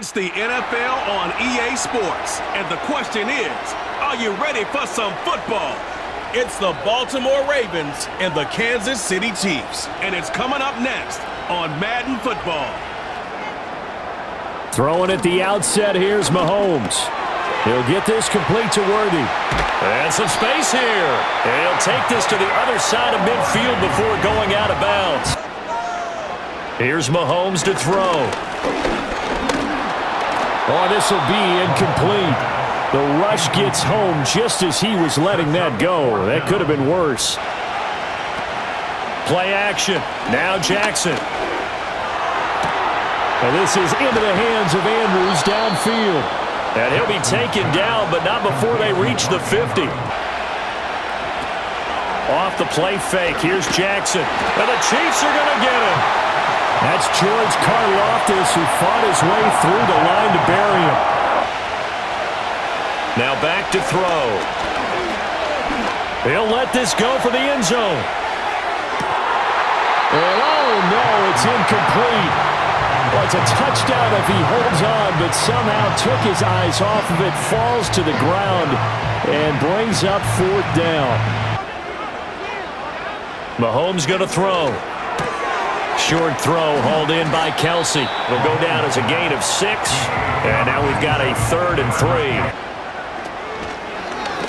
It's the NFL on EA Sports, and the question is, are you ready for some football? It's the Baltimore Ravens and the Kansas City Chiefs, and it's coming up next on Madden Football. Throwing at the outset, here's Mahomes. He'll get this complete to Worthy. And some space here. He'll take this to the other side of midfield before going out of bounds. Here's Mahomes to throw. Oh, this will be incomplete. The rush gets home just as he was letting that go. That could have been worse. Play action. Now Jackson. And this is into the hands of Andrews downfield. And he'll be taken down, but not before they reach the 50. Off the play fake, here's Jackson. And the Chiefs are going to get him. That's George Karlaftis, who fought his way through the line to bury him. Now back to throw. He'll let this go for the end zone. And oh no, it's incomplete. Well, it's a touchdown if he holds on, but somehow took his eyes off of it, falls to the ground, and brings up fourth down. Mahomes going to throw. Short throw hauled in by Kelsey. It'll go down as a gain of 6, and now we've got a 3rd and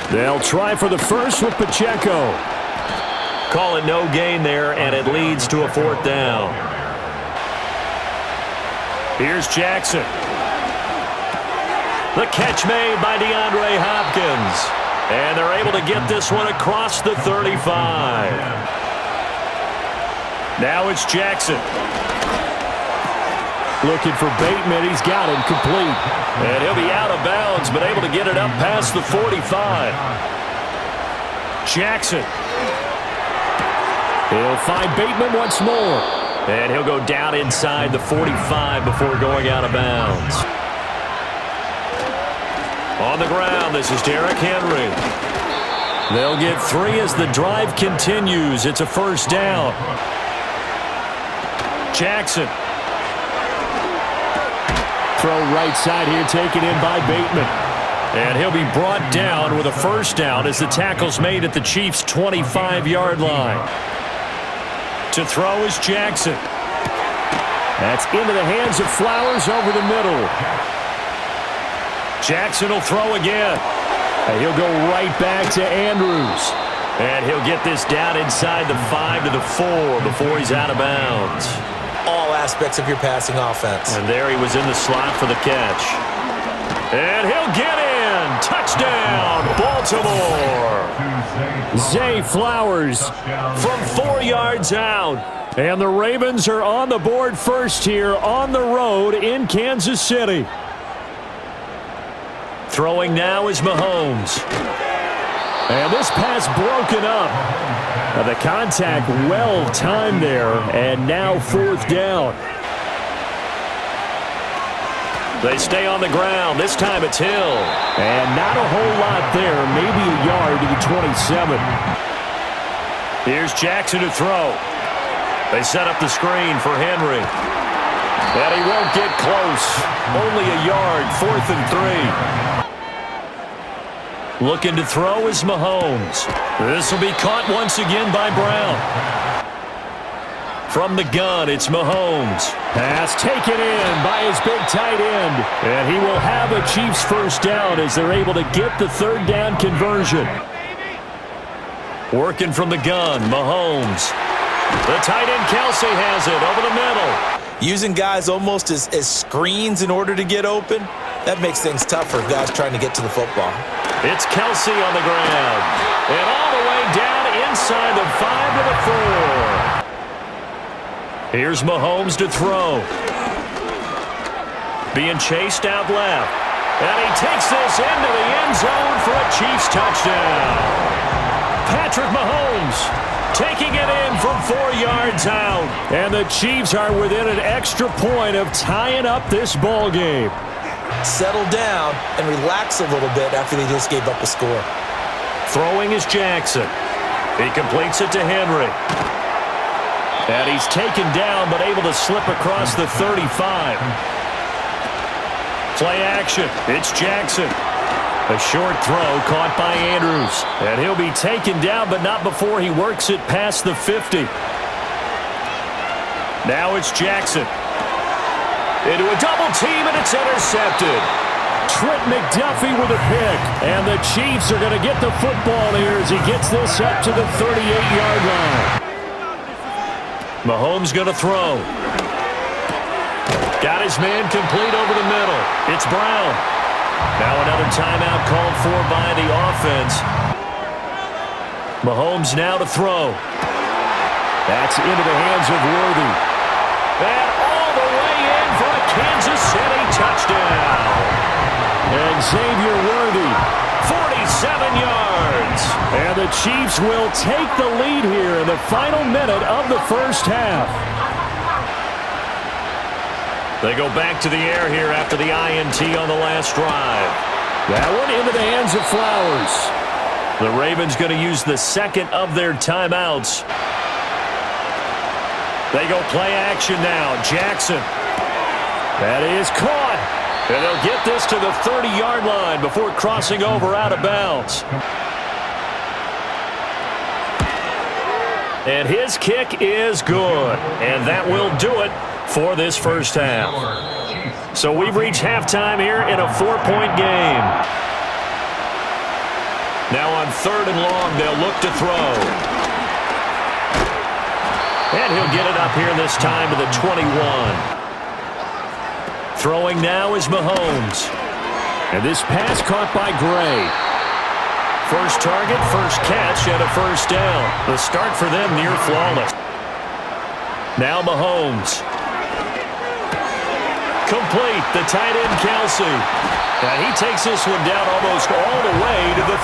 3. They'll try for the first with Pacheco. Call it no gain there, and it leads to a 4th down. Here's Jackson. The catch made by DeAndre Hopkins. And they're able to get this one across the 35. Now it's Jackson. Looking for Bateman. He's got him complete. And he'll be out of bounds, but able to get it up past the 45. Jackson. He'll find Bateman once more. And he'll go down inside the 45 before going out of bounds. On the ground, this is Derrick Henry. They'll get 3 as the drive continues. It's a 1st down. Jackson. Throw right side here, taken in by Bateman. And he'll be brought down with a 1st down as the tackle's made at the Chiefs' 25-yard line. To throw is Jackson. That's into the hands of Flowers over the middle. Jackson will throw again. And he'll go right back to Andrews. And he'll get this down inside the 5 to the 4 before he's out of bounds. All aspects of your passing offense. And there he was in the slot for the catch. And he'll get in. Touchdown, Baltimore. Zay Flowers from 4 yards out. And the Ravens are on the board first here on the road in Kansas City. Throwing now is Mahomes. And this pass broken up. The contact well timed there, and now 4th down. They stay on the ground. This time it's Hill. And not a whole lot there, maybe a yard to the 27. Here's Jackson to throw. They set up the screen for Henry. And he won't get close. Only a yard, 4th and 3. Looking to throw is Mahomes. This will be caught once again by Brown. From the gun, it's Mahomes. Pass taken in by his big tight end. And he will have a Chiefs 1st down as they're able to get the 3rd down conversion. Working from the gun, Mahomes. The tight end Kelsey has it over the middle. Using guys almost as screens in order to get open, that makes things tough for guys trying to get to the football. It's Kelsey on the ground. And all the way down inside the 5 to the 4. Here's Mahomes to throw. Being chased out left. And he takes this into the end zone for a Chiefs touchdown. Patrick Mahomes taking it in from 4 yards out. And the Chiefs are within an extra point of tying up this ball game. Settle down and relax a little bit after they just gave up a score. Throwing is Jackson. He completes it to Henry. And he's taken down but able to slip across the 35. Play action. It's Jackson. A short throw caught by Andrews. And he'll be taken down, but not before he works it past the 50. Now it's Jackson. Into a double team, and it's intercepted. Trent McDuffie with a pick. And the Chiefs are going to get the football here as he gets this up to the 38-yard line. Mahomes going to throw. Got his man complete over the middle. It's Brown. Now another timeout called for by the offense. Mahomes now to throw. That's into the hands of Worthy. And all the way in for a Kansas City touchdown. And Xavier Worthy, 47 yards. And the Chiefs will take the lead here in the final minute of the first half. They go back to the air here after the INT on the last drive. That one into the hands of Flowers. The Ravens going to use the second of their timeouts. They go play action now. Jackson. That is caught. And they'll get this to the 30-yard line before crossing over out of bounds. And his kick is good. And that will do it for this first half. So we've reached halftime here in a 4-point game. Now on 3rd and long, they'll look to throw. And he'll get it up here this time to the 21. Throwing now is Mahomes. And this pass caught by Gray. First target, first catch, and a first down. The start for them near flawless. Now Mahomes. Complete, the tight end Kelsey. And he takes this one down almost all the way to the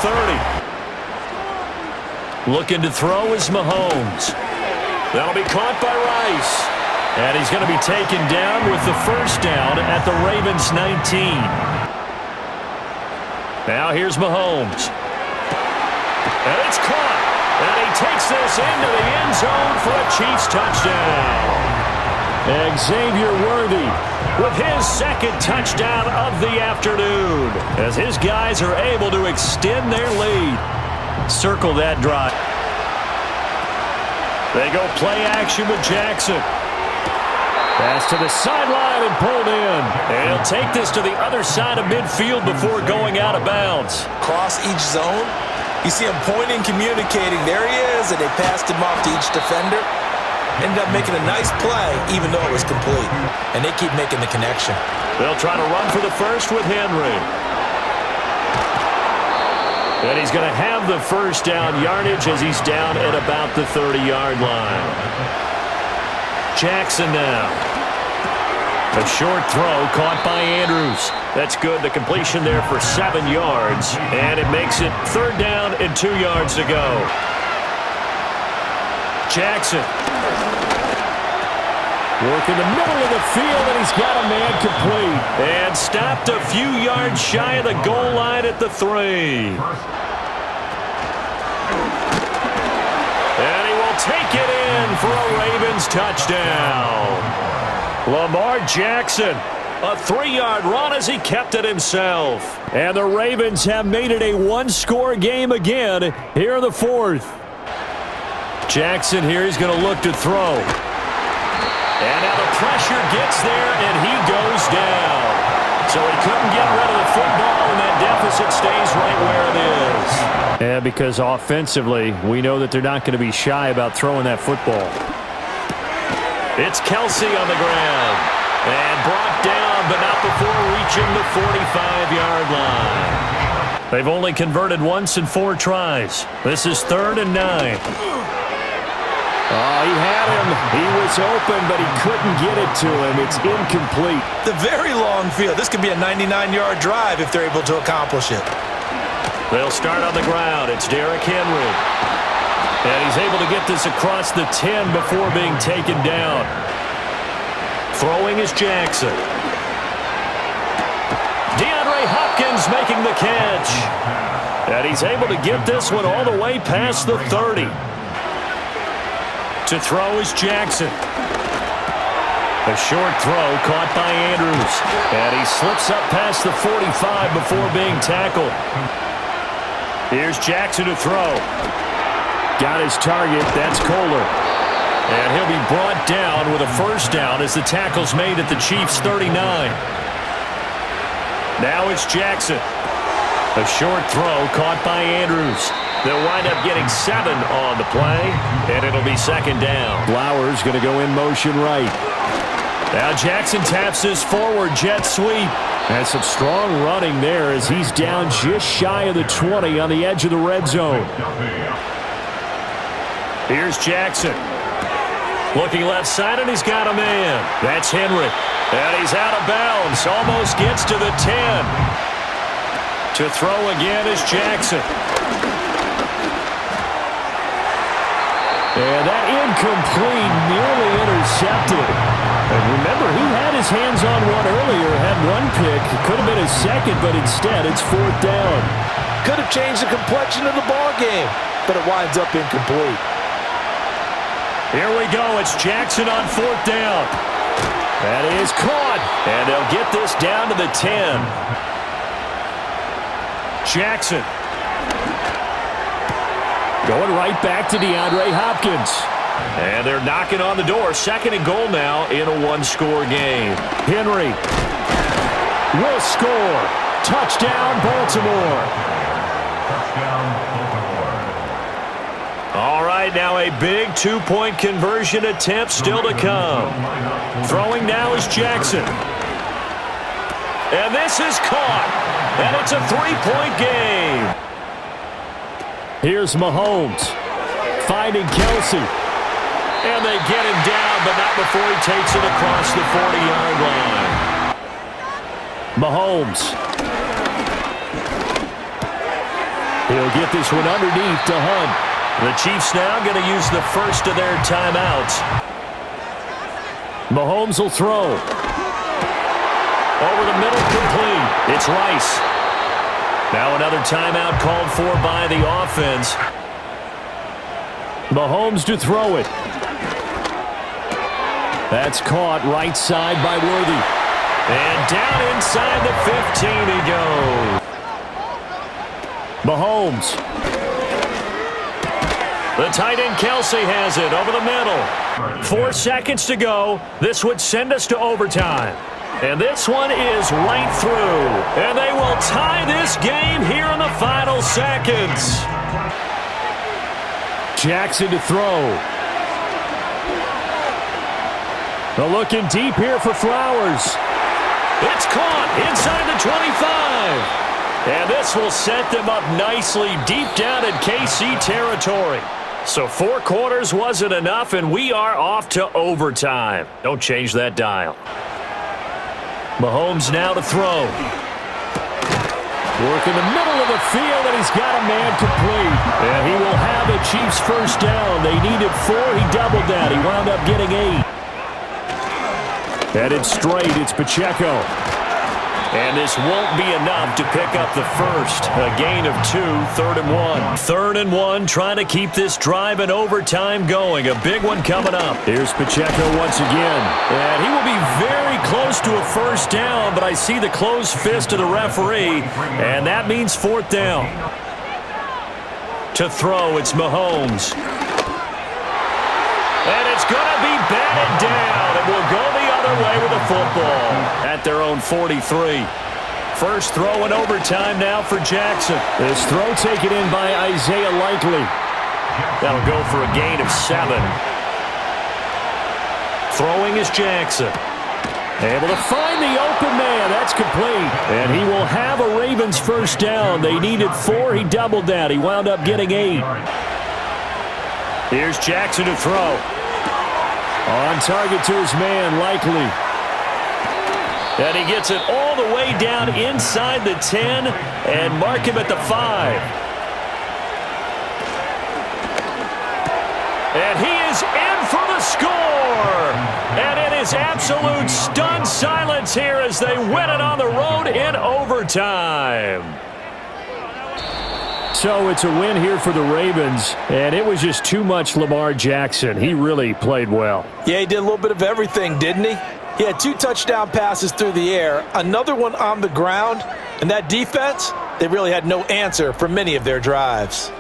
30. Looking to throw is Mahomes. That'll be caught by Rice. And he's going to be taken down with the first down at the Ravens 19. Now here's Mahomes. And it's caught. And he takes this into the end zone for a Chiefs touchdown. Xavier Worthy with his second touchdown of the afternoon as his guys are able to extend their lead. Circle that drive. They go play action with Jackson. Pass to the sideline and pulled in. And he'll take this to the other side of midfield before going out of bounds. Cross each zone. You see him pointing, communicating. There he is, and they passed him off to each defender. Ended up making a nice play, even though it was complete. And they keep making the connection. They'll try to run for the first with Henry. And he's going to have the first down yardage as he's down at about the 30-yard line. Jackson now. A short throw caught by Andrews. That's good. The completion there for 7 yards. And it makes it 3rd down and 2 yards to go. Jackson. Work in the middle of the field, and he's got a man complete. And stopped a few yards shy of the goal line at the 3. And he will take it in for a Ravens touchdown. Lamar Jackson, a 3-yard run as he kept it himself. And the Ravens have made it a 1-score game again here in the 4th. Jackson here is going to look to throw. And now the pressure gets there, and he goes down. So he couldn't get rid of the football, and that deficit stays right where it is. Yeah, because offensively, we know that they're not going to be shy about throwing that football. It's Kelsey on the ground. And brought down, but not before reaching the 45-yard line. They've only converted once in 4 tries. This is 3rd and 9. Oh, he had him. He was open, but he couldn't get it to him. It's incomplete. The very long field. This could be a 99-yard drive if they're able to accomplish it. They'll start on the ground. It's Derrick Henry. And he's able to get this across the 10 before being taken down. Throwing is Jackson. DeAndre Hopkins making the catch. And he's able to get this one all the way past the 30. To throw is Jackson. A short throw caught by Andrews. And he slips up past the 45 before being tackled. Here's Jackson to throw. Got his target. That's Kohler. And he'll be brought down with a first down as the tackle's made at the Chiefs' 39. Now it's Jackson. A short throw caught by Andrews. They'll wind up getting 7 on the play, and it'll be second down. Flowers going to go in motion right. Now Jackson taps his forward jet sweep. And some strong running there as he's down just shy of the 20 on the edge of the red zone. Here's Jackson. Looking left side, and he's got a man. That's Henry. And he's out of bounds. Almost gets to the 10. To throw again is Jackson. And that incomplete, nearly intercepted. And remember, he had his hands on one earlier, had one pick. It could have been his second, but instead it's fourth down. Could have changed the complexion of the ball game, but it winds up incomplete. Here we go. It's Jackson on fourth down. That is caught. And they'll get this down to the 10. Jackson. Going right back to DeAndre Hopkins. And they're knocking on the door. Second and goal now in a one-score game. Henry will score. Touchdown, Baltimore. All right, now a big two-point conversion attempt still to come. Throwing now is Jackson. And this is caught. And it's a three-point game. Here's Mahomes. Finding Kelsey. And they get him down, but not before he takes it across the 40-yard line. Mahomes. He'll get this one underneath to Hunt. The Chiefs now going to use the first of their timeouts. Mahomes will throw. Over the middle, complete. It's Rice. Now another timeout called for by the offense. Mahomes to throw it. That's caught right side by Worthy. And down inside the 15 he goes. Mahomes. The tight end Kelsey has it over the middle. 4 seconds to go. This would send us to overtime. And this one is right through. And they will tie this game here in the final seconds. Jackson to throw. They're looking deep here for Flowers. It's caught inside the 25. And this will set them up nicely deep down in KC territory. So 4 quarters wasn't enough, and we are off to overtime. Don't change that dial. Mahomes now to throw. Work in the middle of the field, and he's got a man complete. And he will have a Chiefs first down. They needed 4. He doubled that. He wound up getting 8. Headed straight, it's Pacheco. And this won't be enough to pick up the first. A gain of 2, 3rd and 1. 3rd and 1, trying to keep this drive in overtime going. A big one coming up. Here's Pacheco once again. And he will be very close to a first down, but I see the closed fist of the referee, and that means 4th down. To throw, it's Mahomes. And it's going to be batted down, and will go the other way with the football at their own 43. First throw in overtime now for Jackson. This throw taken in by Isaiah Likely. That'll go for a gain of 7. Throwing is Jackson. Able to find the open man. That's complete. And he will have a Ravens first down. They needed 4. He doubled that. He wound up getting 8. Here's Jackson to throw. On target to his man, Likely. And he gets it all the way down inside the 10 and mark him at the 5. And he is in for the score. And it is absolute stunned silence here as they win it on the road in overtime. So it's a win here for the Ravens, and it was just too much Lamar Jackson. He really played well. Yeah, he did a little bit of everything, didn't he? He had 2 touchdown passes through the air, another one on the ground, and that defense, they really had no answer for many of their drives.